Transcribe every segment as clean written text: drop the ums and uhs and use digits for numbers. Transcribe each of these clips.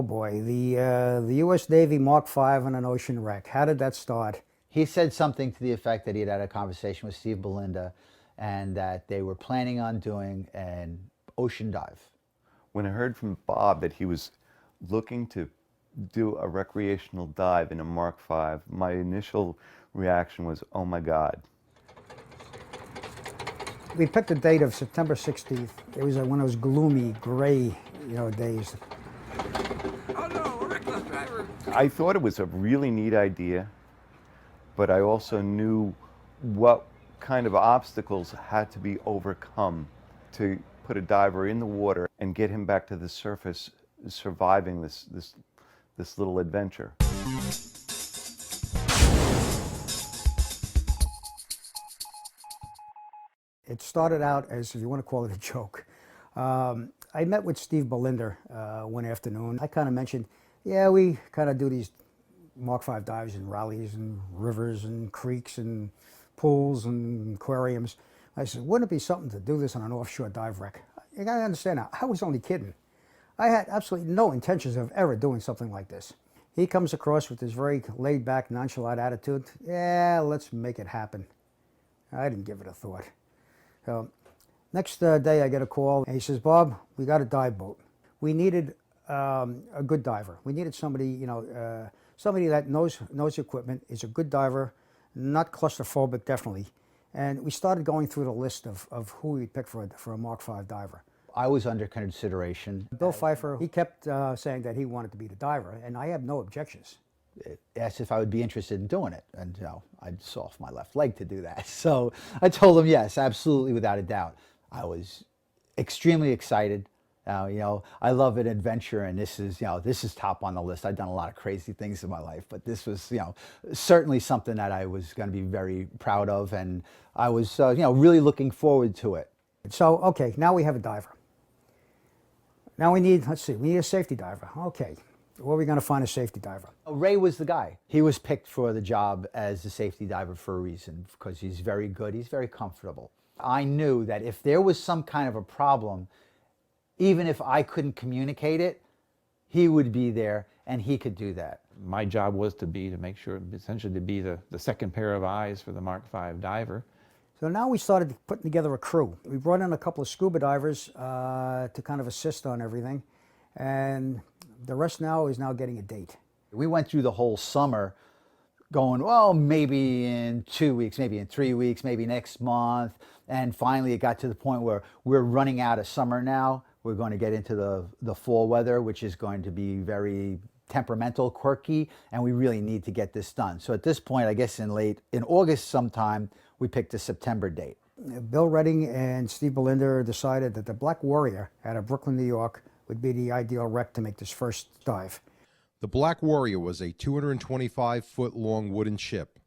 boy, the U.S. Navy Mark V on an ocean wreck. How did that start? He said something to the effect that he had a conversation with Steve Belinda and that they were planning on doing an ocean dive. When I heard from Bob that he was looking to do a recreational dive in a Mark V, my initial reaction was, oh my God. We picked the date of September 16th. It was one of those gloomy, gray, days. Oh no, a reckless driver. I thought it was a really neat idea, but I also knew what kind of obstacles had to be overcome to put a diver in the water and get him back to the surface, surviving this little adventure. It started out as, if you want to call it a joke. I met with Steve Belinda one afternoon. I kind of mentioned, yeah, we kind of do these Mark V dives in rallies and rivers and creeks and pools and aquariums. I said, wouldn't it be something to do this on an offshore dive wreck? You gotta understand now, I was only kidding. I had absolutely no intentions of ever doing something like this. He comes across with this very laid-back, nonchalant attitude. Yeah, let's make it happen. I didn't give it a thought. So, next day I get a call and he says, Bob, we got a dive boat. We needed a good diver. We needed somebody, somebody that knows equipment, is a good diver, not claustrophobic, definitely. And we started going through the list of who we picked for a Mark V diver. I was under consideration. Bill Pfeiffer, he kept saying that he wanted to be the diver, and I have no objections. Asked if I would be interested in doing it, and I'd saw off my left leg to do that. So I told him yes, absolutely, without a doubt. I was extremely excited. I love an adventure, and this is top on the list. I've done a lot of crazy things in my life, but this was, certainly something that I was going to be very proud of, and I was, really looking forward to it. So, okay, now we have a diver. Now we need a safety diver. Okay, where are we going to find a safety diver? Ray was the guy. He was picked for the job as a safety diver for a reason, because he's very good, he's very comfortable. I knew that if there was some kind of a problem, even if I couldn't communicate it, he would be there and he could do that. My job was to make sure, essentially to be the second pair of eyes for the Mark V diver. So now we started putting together a crew. We brought in a couple of scuba divers to kind of assist on everything. And the rest now is getting a date. We went through the whole summer going, well, maybe in 2 weeks, maybe in 3 weeks, maybe next month. And finally it got to the point where we're running out of summer now. We're going to get into the fall weather, which is going to be very temperamental, quirky, and we really need to get this done. So at this point, I guess in August sometime, we picked a September date. Bill Redding and Steve Belinda decided that the Black Warrior out of Brooklyn, New York would be the ideal wreck to make this first dive. The Black Warrior was a 225-foot-long wooden ship,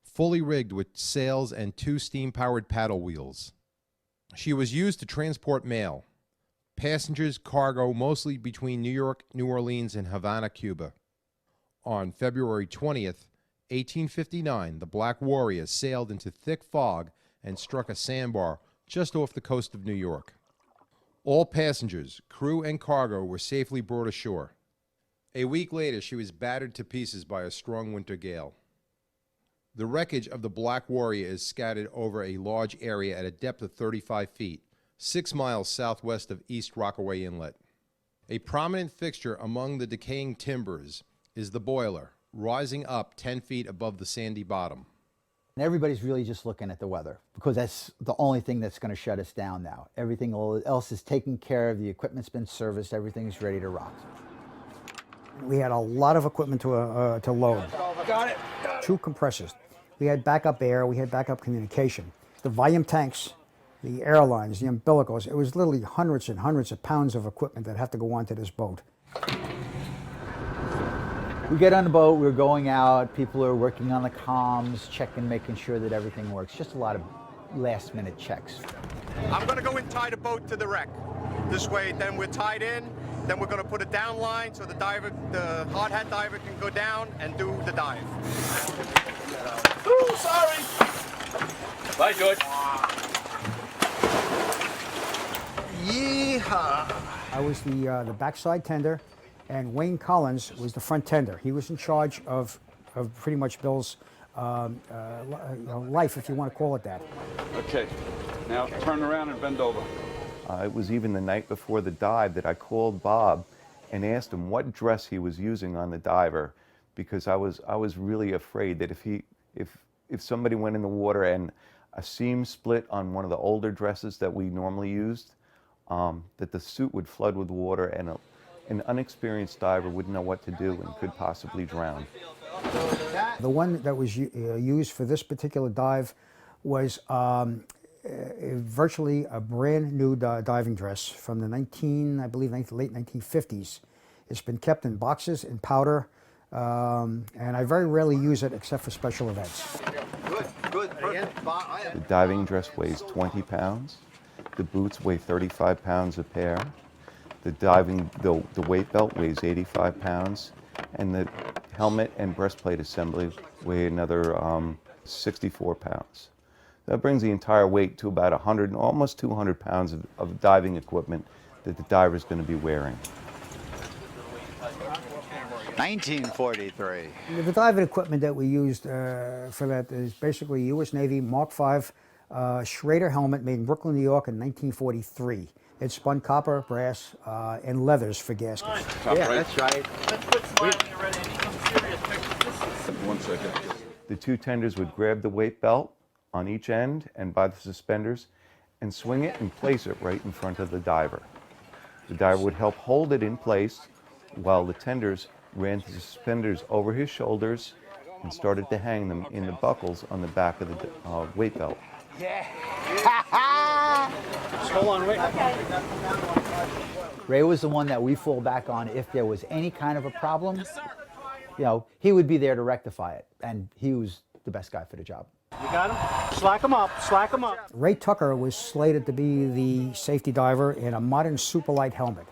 fully rigged with sails and 2 steam-powered paddle wheels. She was used to transport mail, passengers, cargo, mostly between New York, New Orleans, and Havana, Cuba. On February 20th, 1859, the Black Warrior sailed into thick fog and struck a sandbar just off the coast of New York. All passengers, crew, and cargo were safely brought ashore. A week later, she was battered to pieces by a strong winter gale. The wreckage of the Black Warrior is scattered over a large area at a depth of 35 feet, 6 miles southwest of East Rockaway Inlet. A prominent fixture among the decaying timbers is the boiler, rising up 10 feet above the sandy bottom. And everybody's really just looking at the weather, because that's the only thing that's going to shut us down now. Everything else is taken care of, the equipment's been serviced, everything's ready to rock. We had a lot of equipment to load. Got it. 2 compressors. We had backup air, we had backup communication. The volume tanks, the airlines, the umbilicals, it was literally hundreds and hundreds of pounds of equipment that have to go onto this boat. We get on the boat, we're going out, people are working on the comms, checking, making sure that everything works. Just a lot of last-minute checks. I'm going to go and tie the boat to the wreck. This way, then we're tied in, then we're going to put a down line so the hard hat diver can go down and do the dive. Ooh, sorry. Bye, George. Yeehaw. I was the backside tender, and Wayne Collins was the front tender. He was in charge of pretty much Bill's life, if you want to call it that. Okay, now turn around and bend over. It was even the night before the dive that I called Bob and asked him what dress he was using on the diver, because I was really afraid that if somebody went in the water and a seam split on one of the older dresses that we normally used, that the suit would flood with water and an unexperienced diver wouldn't know what to do and could possibly drown. The one that was used for this particular dive was virtually a brand new diving dress from the late 1950s. It's been kept in boxes and powder, and I very rarely use it except for special events. The diving dress weighs 20 pounds. The boots weigh 35 pounds a pair. The weight belt weighs 85 pounds, and the helmet and breastplate assembly weigh another 64 pounds. That brings the entire weight to about 100, almost 200 pounds of diving equipment that the diver is going to be wearing. 1943. The diving equipment that we used for that is basically U.S. Navy Mark V Schrader helmet made in Brooklyn, New York in 1943. It spun copper, brass, and leathers for gaskets. That's right. Let's put Smiley already. Any serious pictures. 1 second. The two tenders would grab the weight belt on each end and by the suspenders and swing it and place it right in front of the diver. The diver would help hold it in place while the tenders ran the suspenders over his shoulders and started to hang them in the buckles on the back of the weight belt. Hold on, wait. Ray was the one that we fall back on if there was any kind of a problem. You know, he would be there to rectify it, and he was the best guy for the job. You got him? Slack him up, slack him up. Ray Tucker was slated to be the safety diver in a modern Superlight helmet.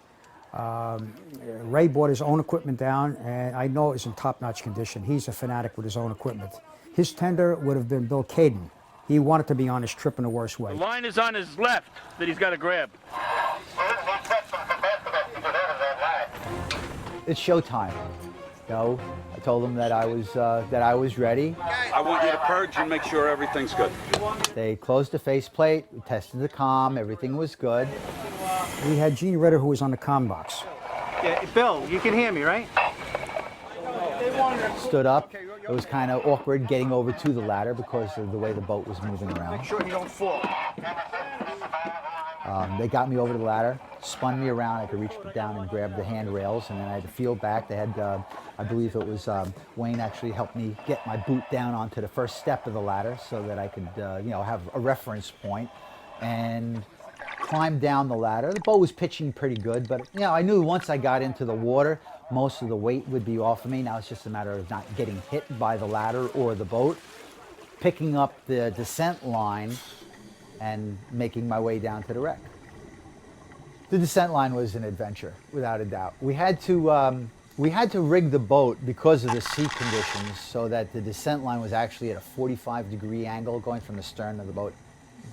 Ray bought his own equipment down, and I know it was in top-notch condition. He's a fanatic with his own equipment. His tender would have been Bill Caden. He wanted to be on his trip in the worst way. The line is on his left that he's got to grab. It's showtime. You know, I told him that I was ready. I want you to purge and make sure everything's good. They closed the faceplate, we tested the comm, everything was good. We had Gene Ritter, who was on the comm box. Yeah, Bill, you can hear me, right? Stood up. It was kind of awkward getting over to the ladder because of the way the boat was moving around. Make sure you don't fall. They got me over to the ladder, spun me around. I could reach down and grab the handrails, and then I had to feel back. They had, I believe it was Wayne actually helped me get my boot down onto the first step of the ladder so that I could, you know, have a reference point and climb down the ladder. The boat was pitching pretty good, but you know, I knew once I got into the water, most of the weight would be off of me. Now it's just a matter of not getting hit by the ladder or the boat, picking up the descent line, and making my way down to the wreck. The descent line was an adventure, without a doubt. We had to rig the boat because of the sea conditions so that the descent line was actually at a 45-degree angle going from the stern of the boat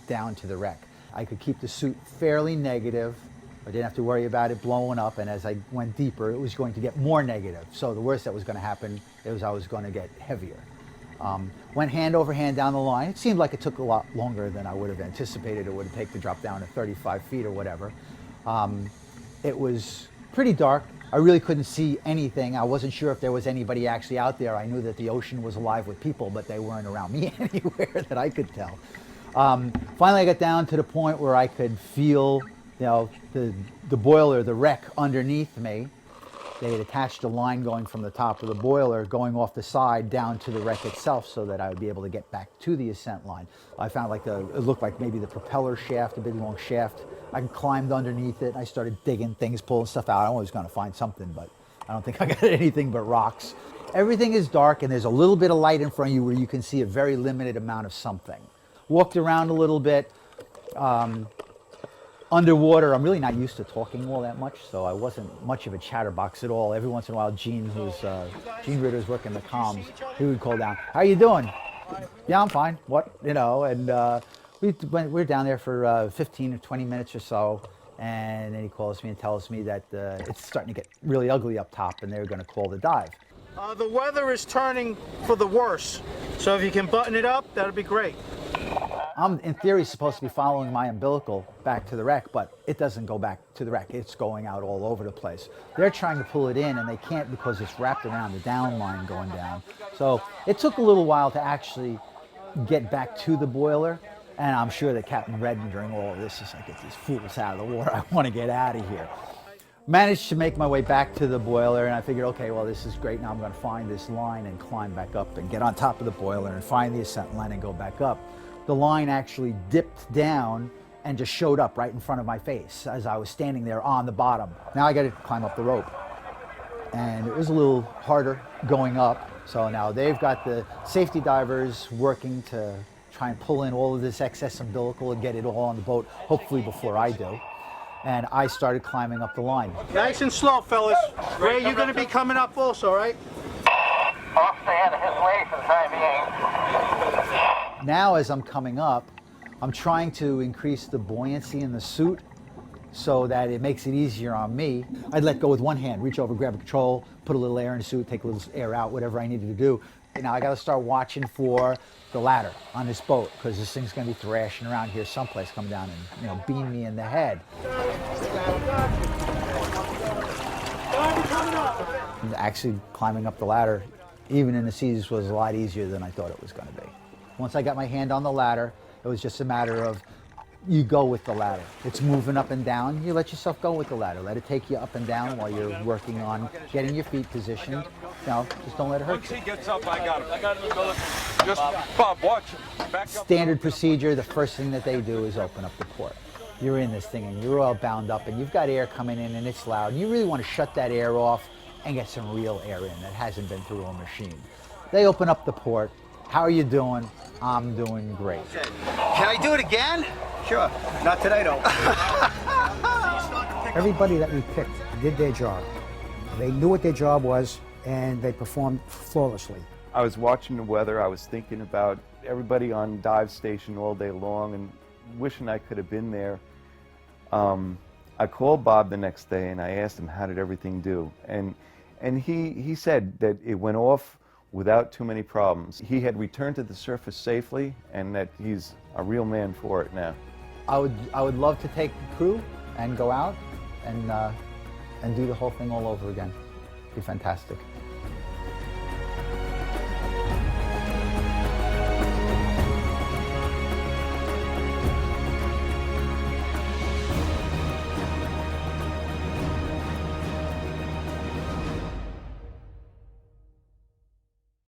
down to the wreck. I could keep the suit fairly negative. I didn't have to worry about it blowing up, and as I went deeper, it was going to get more negative. So the worst that was going to happen is I was going to get heavier. Went hand over hand down the line. It seemed like it took a lot longer than I would have anticipated it would take to drop down to 35 feet or whatever. It was pretty dark. I really couldn't see anything. I wasn't sure if there was anybody actually out there. I knew that the ocean was alive with people, but they weren't around me anywhere that I could tell. Finally, I got down to the point where I could feel, you know, the boiler, the wreck underneath me. They had attached a line going from the top of the boiler, going off the side down to the wreck itself, so that I would be able to get back to the ascent line. I found like it looked like maybe the propeller shaft, a big long shaft. I climbed underneath it. And I started digging things, pulling stuff out. I was going to find something, but I don't think I got anything but rocks. Everything is dark, and there's a little bit of light in front of you where you can see a very limited amount of something. Walked around a little bit. Underwater, I'm really not used to talking all that much, so I wasn't much of a chatterbox at all. Every once in a while, Gene Ritter's working the comms, he would call down, "How you doing?" "Yeah, I'm fine." "What?" You know, and we were down there for 15 or 20 minutes or so, And then he calls me and tells me that it's starting to get really ugly up top and they're going to call the dive. The weather is turning for the worse, so if you can button it up, that'd be great. I'm, in theory, supposed to be following my umbilical back to the wreck, but it doesn't go back to the wreck. It's going out all over the place. They're trying to pull it in, and they can't because it's wrapped around the down line going down. So it took a little while to actually get back to the boiler, and I'm sure that Captain Redden during all of this is like, get these fools out of the water. I want to get out of here. Managed to make my way back to the boiler, and I figured, okay, well, this is great. Now I'm going to find this line and climb back up and get on top of the boiler and find the ascent line and go back up. The line actually dipped down and just showed up right in front of my face as I was standing there on the bottom. Now I got to climb up the rope. And it was a little harder going up. So now they've got the safety divers working to try and pull in all of this excess umbilical and get it all on the boat, hopefully before I do. And I started climbing up the line. Nice and slow, fellas. Ray, you're going to be coming up also, right? I'll stay out of his way for the time being. Now as I'm coming up, I'm trying to increase the buoyancy in the suit so that it makes it easier on me. I'd let go with one hand, reach over, grab a control, put a little air in the suit, take a little air out, whatever I needed to do. Now I got to start watching for the ladder on this boat because this thing's going to be thrashing around here someplace, come down and beam me in the head. And actually climbing up the ladder, even in the seas, was a lot easier than I thought it was going to be. Once I got my hand on the ladder, it was just a matter of you go with the ladder. It's moving up and down. You let yourself go with the ladder. Let it take you up and down while you're working on getting your feet positioned. No, just don't let it hurt Once you. he gets up, I got him. I got him. Just, Bob, watch him. Back up. Standard procedure, the first thing that they do is open up the port. You're in this thing and you're all bound up and you've got air coming in and it's loud. And you really want to shut that air off and get some real air in that hasn't been through a machine. They open up the port. How are you doing? I'm doing great. Can I do it again? Sure. Not today, though. Everybody that we picked did their job. They knew what their job was, and they performed flawlessly. I was watching the weather. I was thinking about everybody on dive station all day long and wishing I could have been there. I called Bob the next day and I asked him how did everything do, and he said that it went off without too many problems. He had returned to the surface safely and that he's a real man for it now. I would love to take the crew and go out and do the whole thing all over again. It'd be fantastic.